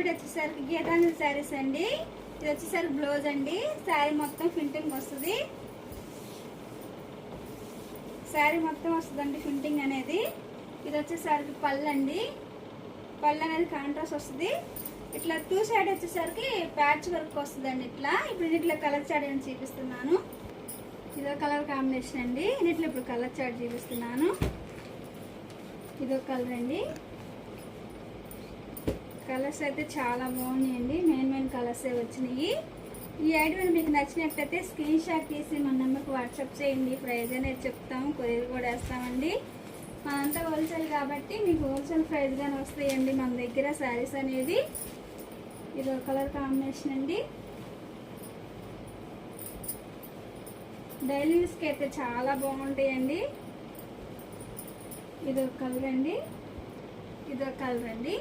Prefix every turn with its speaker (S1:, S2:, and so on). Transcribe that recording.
S1: Video వచ్చేసరికి గీతాంజలి శారీస్ అండి. ఇది వచ్చేసరికి బ్లౌజ్ అండి. శారీ మొత్తం ఫింటింగ్ వస్తుంది. శారీ మొత్తం వస్తుందండి ఫింటింగ్ అనేది. ఇది వచ్చేసరికి పళ్ళు అండి. పళ్ళు అనేది కాంట్రాస్ట్ వస్తుంది. ఇట్లా 2 సైడ్ వచ్చేసరికి ప్యాచ్ వర్క్ వస్తుందండి. ఇప్పుడు ఇట్లా కలర్ చార్ట్ అని చూపిస్తున్నాను. ఇదో కలర్ కాంబినేషన్ అండి. ఇట్లా ఇప్పుడు కలర్ చార్ట్ చూపిస్తున్నాను. ఇదో కలర్ అండి. కలర్స్ అయితే చాలా బాగున్నాయండి. మెయిన్ కలర్స్ వచ్చినాయి. ఈ ఐడియా మీకు నచ్చినట్లయితే స్క్రీన్ షాట్ తీసి మన నెంబర్కి వాట్సాప్ చేయండి. ప్రైస్ అనేది చెప్తాము, కొరియర్ కూడా వేస్తామండి. మనంతా హోల్సేల్ కాబట్టి మీకు హోల్సేల్ ప్రైస్గానే వస్తాయండి మన దగ్గర శారీస్ అనేది. ఇదో కలర్ కాంబినేషన్ అండి. డైలీ యూస్కి అయితే చాలా బాగుంటాయండి. ఇదో కలర్ అండి. ఇదో కలర్ అండి.